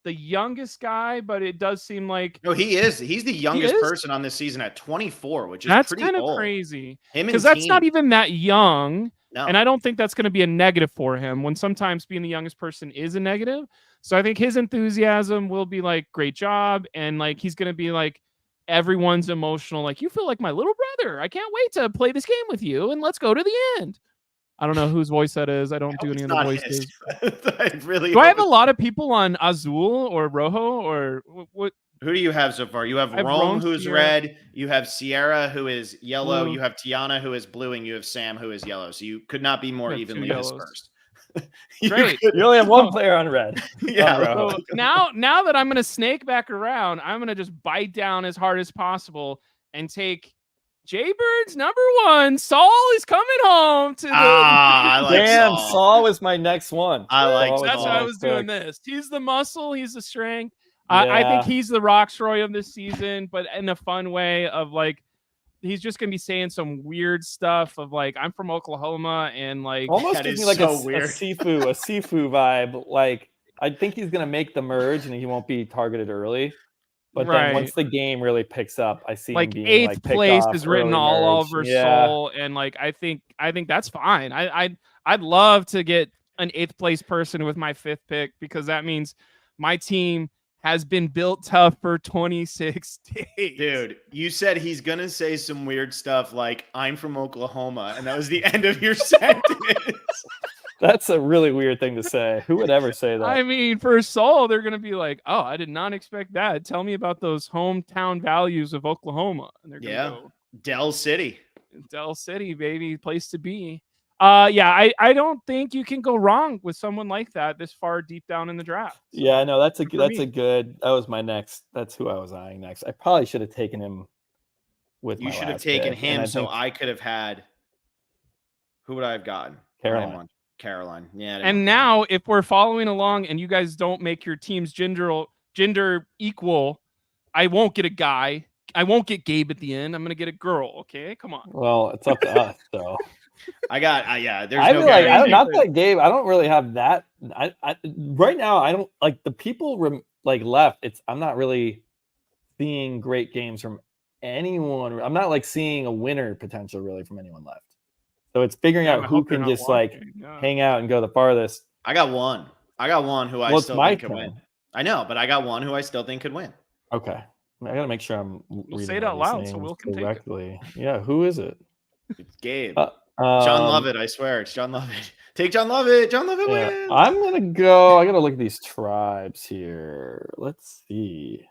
the youngest guy, but it does seem like he is. He's the youngest person on this season at 24, which is that's pretty kind of old. Crazy, because that's not even that young. No. And I don't think that's going to be a negative for him, when sometimes being the youngest person is a negative. So I think his enthusiasm will be like, great job, and he's going to be like, everyone's emotional, like, you feel like my little brother. I can't wait to play this game with you, and let's go to the end. I don't know whose voice that is. I don't do any of the voices. Do I have a lot of people on Azul or Rojo, or what? Who do you have so far? You have Rome, who's red. You have Sierra, who is yellow. Blue. You have Tiana, who is blue, and you have Sam, who is yellow. So you could not be more evenly dispersed. Great. You only have 1 player on red. Yeah. So now that I'm going to snake back around, I'm going to just bite down as hard as possible and take Jaybird's number 1. Saul is coming home to the. I like Damn, Saul. Saul was my next one. I like. That's Saul. why I was doing this. He's the muscle. He's the strength. I think he's the Roxroy of this season, but in a fun way of he's just gonna be saying some weird stuff of I'm from Oklahoma, and almost gives me like a Sifu vibe. I think he's gonna make the merge and he won't be targeted early. But then Right. once the game really picks up, I see him Like being eighth like picked place off is written early all merge. over Yeah. Soul, and like I think that's fine. I'd love to get an 8th place person with my 5th pick, because that means my team has been built tough for 26 days. Dude, you said he's going to say some weird stuff like, I'm from Oklahoma, and that was the end of your sentence. That's a really weird thing to say. Who would ever say that? I mean, for Soul, they're going to be like, oh, I did not expect that. Tell me about those hometown values of Oklahoma. And they're going to go, Del City. Del City, baby, place to be. Yeah, I don't think you can go wrong with someone like that this far deep down in the draft. So, yeah, no, that's a for good. That was my next. That's who I was eyeing next. I probably should have taken him with. You my should have last taken pick, him, so I could have had. Who would I have gotten? Caroline. Caroline. Yeah. And now, if we're following along and you guys don't make your teams gender equal, I won't get a guy. I won't get Gabe at the end. I'm gonna get a girl. Okay, come on. Well, it's up to us, though. I got. Yeah. There's I no feel like guarantee. not that Gabe. I don't really have that. I right now I don't like the people left. I'm not really seeing great games from anyone. I'm not like seeing a winner potential really from anyone left. So it's figuring out who can just hang out and go the farthest. I got one. Who I still think could win. I know, but I got one who I still think could win. Okay. I gotta make sure I'm reading say it out loud so Will can correctly. Yeah, who is it? It's Gabe. John Lovett, I swear. It's John Lovett. Take John Lovett. John Lovett wins. I'm gonna go. I gotta look at these tribes here. Let's see.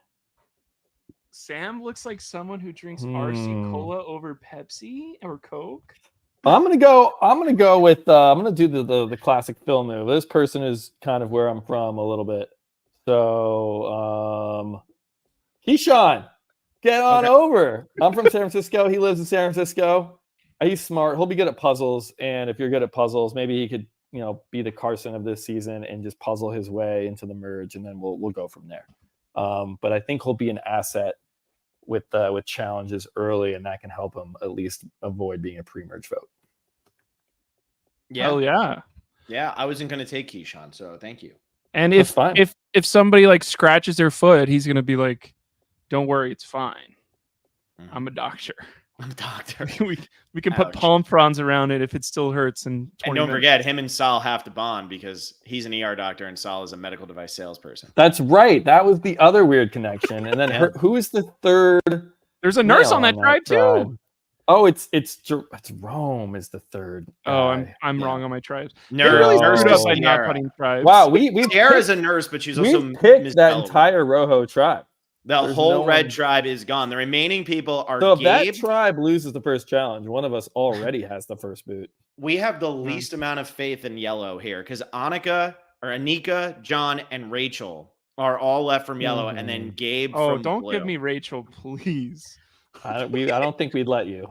Sam looks like someone who drinks RC Cola over Pepsi or Coke. I'm gonna go with I'm gonna do the classic Phil move. This person is kind of where I'm from a little bit. So Kean, get on over. I'm from San Francisco. He lives in San Francisco. He's smart. He'll be good at puzzles. And if you're good at puzzles, maybe he could, be the Carson of this season and just puzzle his way into the merge, and then we'll go from there. But I think he'll be an asset with challenges early, and that can help him at least avoid being a pre-merge vote. Yeah. Oh yeah. Yeah, I wasn't going to take Keyshawn, so thank you. And if somebody like scratches their foot, he's going to be like, "Don't worry, it's fine. I'm a doctor. I'm a doctor. we can put palm fronds around it if it still hurts." And don't forget, him and Sal have to bond because he's an ER doctor and Sal is a medical device salesperson. That's right. That was the other weird connection. And then who is the third? There's a nurse on that tribe too. Oh, it's Rome is the third. Oh, I'm wrong on my tribes. Nurse really screwed up by not putting tribes. Wow, we Sierra's a nurse, but she's also picked that entire Rojo tribe. The whole red tribe is gone. The remaining people are so if Gabe. That tribe loses the first challenge, one of us already has the first boot. We have the least amount of faith in yellow here because Anika, John, and Rachel are all left from yellow, and then Gabe from don't blue. Give me Rachel, please. I don't think we'd let you.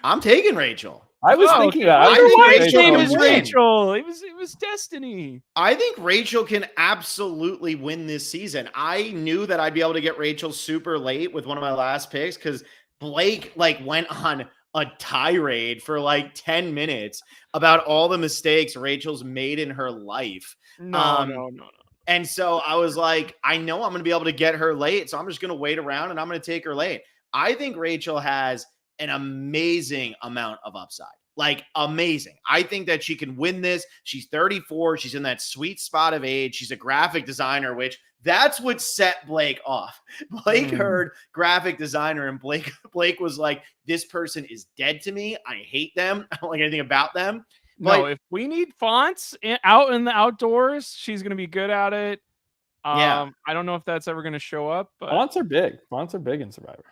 I'm taking Rachel. I was thinking about it. I think his name is Rachel. It was destiny. I think Rachel can absolutely win this season. I knew that I'd be able to get Rachel super late with one of my last picks because Blake went on a tirade for 10 minutes about all the mistakes Rachel's made in her life. No. And so I was like, I know I'm going to be able to get her late, so I'm just going to wait around and I'm going to take her late. I think Rachel has an amazing amount of upside. Amazing. I think that she can win this. She's 34. She's in that sweet spot of age. She's a graphic designer, which that's what set Blake off. Blake heard graphic designer and Blake was like, this person is dead to me. I hate them. I don't like anything about them. No, if we need fonts out in the outdoors, she's going to be good at it. I don't know if that's ever going to show up. But fonts are big. Fonts are big in Survivor.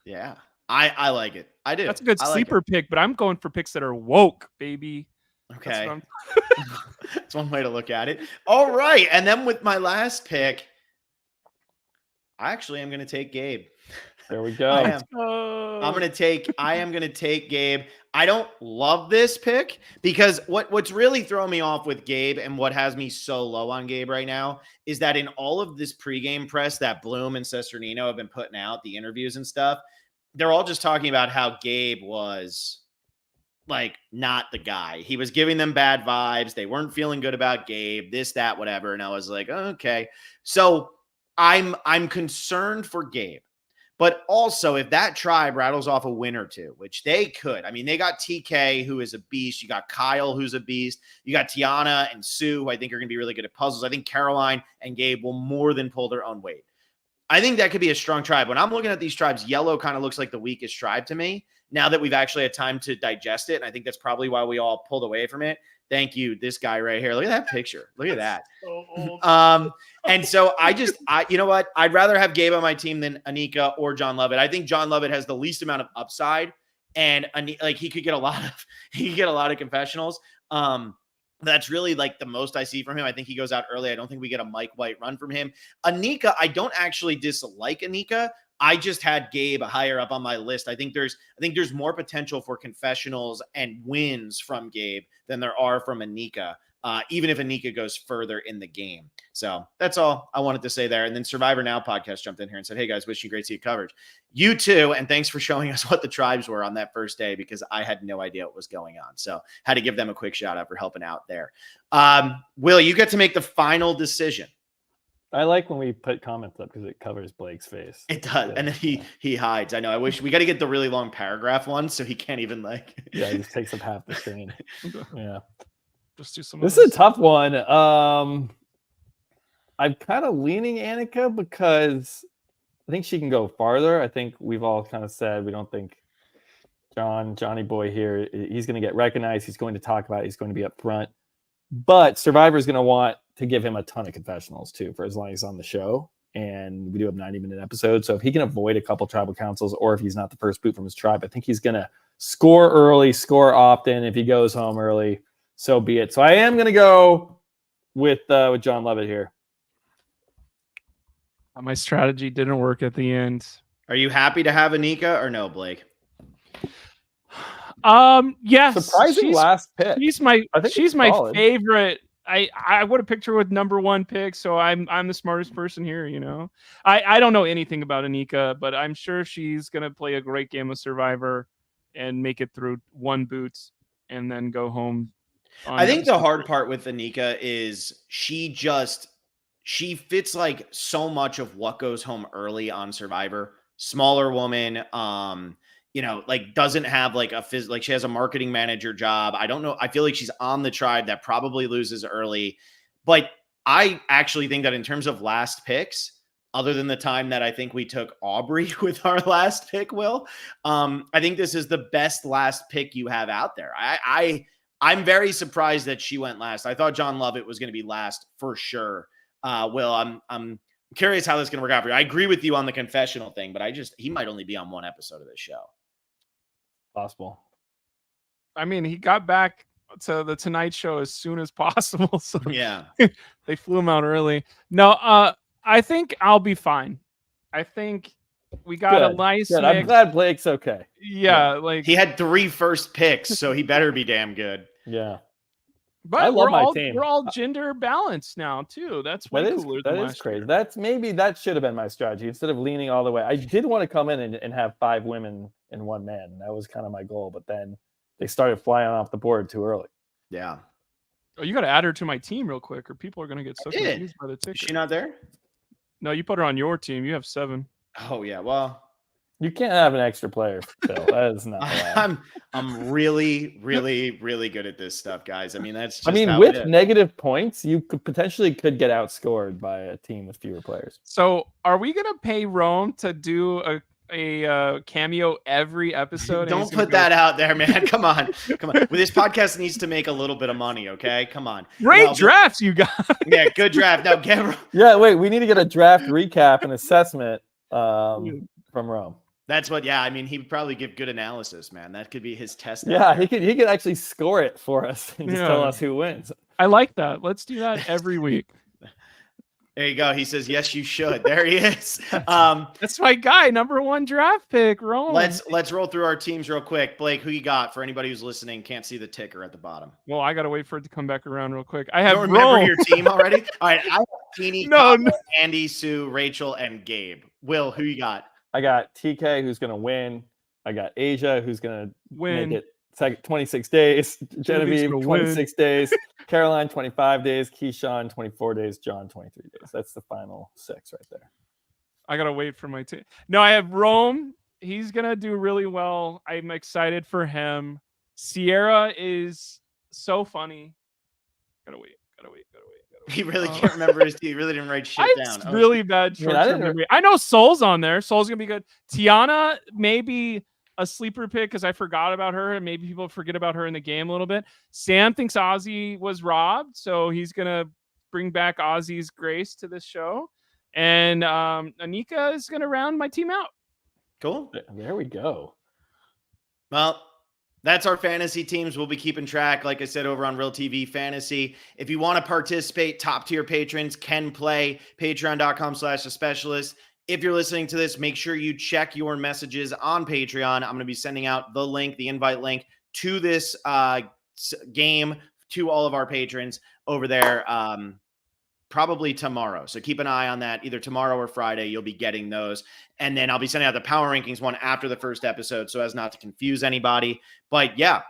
Yeah. I like it. I do. That's a good sleeper pick, but I'm going for picks that are woke, baby. Okay. That's one way to look at it. All right. And then with my last pick, I actually am going to take Gabe. There we go. I am going to take Gabe. I don't love this pick because what's really throwing me off with Gabe and what has me so low on Gabe right now is that in all of this pregame press that Bloom and Cesternino have been putting out, the interviews and stuff, they're all just talking about how Gabe was like not the guy. He was giving them bad vibes. They weren't feeling good about Gabe, this, that, whatever. And I was like, okay. So I'm concerned for Gabe. But also, if that tribe rattles off a win or two, which they could, I mean, they got TK, who is a beast. You got Kyle, who's a beast. You got Tiana and Sue, who I think are going to be really good at puzzles. I think Caroline and Gabe will more than pull their own weight. I think that could be a strong tribe. When I'm looking at these tribes, yellow kind of looks like the weakest tribe to me. Now that we've actually had time to digest it, and I think that's probably why we all pulled away from it. Thank you, this guy right here. Look at that picture. Look at that. So old. And so you know what? I'd rather have Gabe on my team than Anika or John Lovett. I think John Lovett has the least amount of upside, and like he could get a lot of confessionals. That's really like the most I see from him. I think he goes out early. I don't think we get a Mike White run from him. Anika, I don't actually dislike Anika. I just had Gabe higher up on my list. I think there's more potential for confessionals and wins from Gabe than there are from Anika, even if Anika goes further in the game. So that's all I wanted to say there. And then Survivor Now podcast jumped in here and said, hey guys, wishing you great seat coverage. You too. And thanks for showing us what the tribes were on that first day, because I had no idea what was going on. So had to give them a quick shout out for helping out there. Will, you get to make the final decision. I like when we put comments up because it covers Blake's face. It does. And then he hides. I know. I wish we got to get the really long paragraph one so he can't even like. Yeah, he just takes up half the screen. Yeah. Just do some. This is a tough one. I'm kind of leaning Anika because I think she can go farther. I think we've all kind of said we don't think Johnny Boy here, he's going to get recognized. He's going to talk about it. He's going to be up front. But Survivor is going to want to give him a ton of confessionals too for as long as he's on the show. And we do have 90-minute episodes. So if he can avoid a couple tribal councils, or if he's not the first boot from his tribe, I think he's going to score early, score often. If he goes home early, so be it. So I am going to go with John Lovett here. My strategy didn't work at the end. Are you happy to have Anika or no, Blake? Yes. Surprising last pick. She's my solid. favorite. I would have picked her with number one pick, so I'm the smartest person here, you know. I don't know anything about Anika, but I'm sure she's gonna play a great game of Survivor and make it through one boot and then go home. I think the hard part with Anika is she fits like so much of what goes home early on Survivor. Smaller woman, you know, like doesn't have like like she has a marketing manager job. I don't know. I feel like she's on the tribe that probably loses early. But I actually think that in terms of last picks, other than the time that I think we took Aubrey with our last pick, Will, I think this is the best last pick you have out there. I'm very surprised that she went last. I thought John Lovett was going to be last for sure. Will, I'm curious how this is going to work out for you. I agree with you on the confessional thing, but he might only be on one episode of this show. Possible. I mean, he got back to the Tonight Show as soon as possible. So yeah, they flew him out early. No, I think I'll be fine. I think we got a nice Good. mix. I'm glad Blake's okay. Yeah, like he had 3 first picks, so he better be damn good. Yeah. But I love my team. We're all gender balanced now too. That's way cooler than last crazy. year. That should have been my strategy instead of leaning all the way. I did want to come in and have 5 women and 1 man. That was kind of my goal, but then they started flying off the board too early. Yeah. Oh, you got to add her to my team real quick, or people are going to get so confused by the ticker. Is she not there? No, you put her on your team. You have 7. Oh yeah. Well, you can't have an extra player, Phil. That is not allowed. I'm really, really, really good at this stuff, guys. I mean, that's just with negative points, you could potentially get outscored by a team with fewer players. So are we gonna pay Rome to do a cameo every episode? Don't put that out there, man. Come on. Well, this podcast needs to make a little bit of money, okay? Come on. Great drafts you got. Yeah, good draft. Now, yeah, wait, we need to get a draft recap and assessment from Rome. That's what, yeah. I mean, he would probably give good analysis, man. That could be his test. Yeah, he could actually score it for us and just tell us who wins. I like that. Let's do that every week. There you go. He says, yes, you should. There he is. That's my guy, number 1 draft pick, Rome. Let's roll through our teams real quick. Blake, who you got for anybody who's listening? Can't see the ticker at the bottom. Well, I got to wait for it to come back around real quick. I have remember your team already? All right. I have Teeny, Andy, Sue, Rachel, and Gabe. Will, who you got? I got TK, who's going to win. I got Asia, who's going to make it 26 days. Genevieve, gonna 26 days. Caroline, 25 days. Kean, 24 days. John, 23 days. That's the final 6 right there. I gotta wait for my team. No, I have Rome. He's gonna do really well. I'm excited for him. Sierra is so funny. Gotta wait. He really can't remember his team. He really didn't write shit I down. have really bad I mean, I short-term didn't- memory. I know Soul's on there. Soul's gonna be good. Tiana, maybe a sleeper pick because I forgot about her, and maybe people forget about her in the game a little bit. Sam thinks Ozzy was robbed, so he's gonna bring back Ozzy's grace to this show. And Anika is gonna round my team out. Cool. There we go. Well, that's our fantasy teams. We'll be keeping track, like I said, over on Real TV Fantasy. If you want to participate, top tier patrons can play. Patreon.com/thespecialist. If you're listening to this, make sure you check your messages on Patreon. I'm going to be sending out the link, the invite link to this game to all of our patrons over there probably tomorrow. So keep an eye on that. Either tomorrow or Friday, you'll be getting those. And then I'll be sending out the power rankings one after the first episode so as not to confuse anybody. But yeah,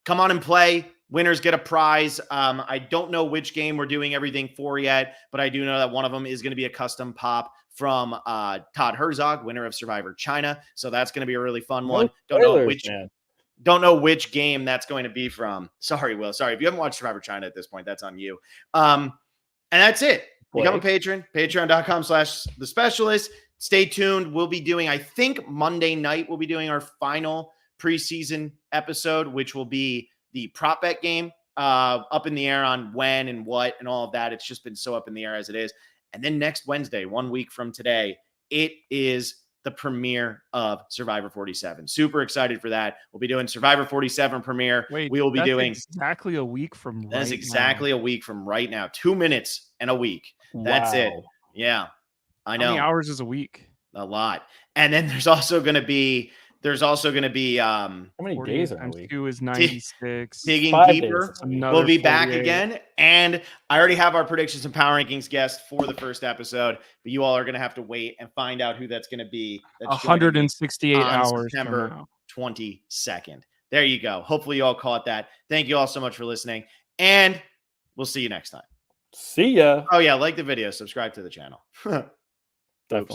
come on and play. Winners get a prize. I don't know which game we're doing everything for yet, but I do know that one of them is going to be a custom pop from Todd Herzog, winner of Survivor China. So that's going to be a really fun one. Don't know which game that's going to be from. Sorry, Will. Sorry. If you haven't watched Survivor China at this point, that's on you. And that's it. Become a patron. Patreon.com/thespecialist. Stay tuned. We'll be doing, I think Monday night, we'll be doing our final preseason episode, which will be the prop bet game. Up in the air on when and what and all of that. It's just been so up in the air as it is. And then next Wednesday, 1 week from today, it is the premiere of Survivor 47. Super excited for that. We'll be doing Survivor 47 premiere. Wait, we will be doing exactly a week from right now. That is exactly a week from right now. 2 minutes and a week. That's it. Yeah. I know. How many hours is a week? A lot. And then there's also going to be How many days are a week? 2 is 96. digging 5 deeper. days. We'll be 48. back again. And I already have our predictions and power rankings guest for the first episode, but you all are going to have to wait and find out who that's going to be. That's 168 on hours September from now. 22nd. There you go. Hopefully you all caught that. Thank you all so much for listening, and we'll see you next time. See ya. Oh yeah, like the video, subscribe to the channel. Definitely.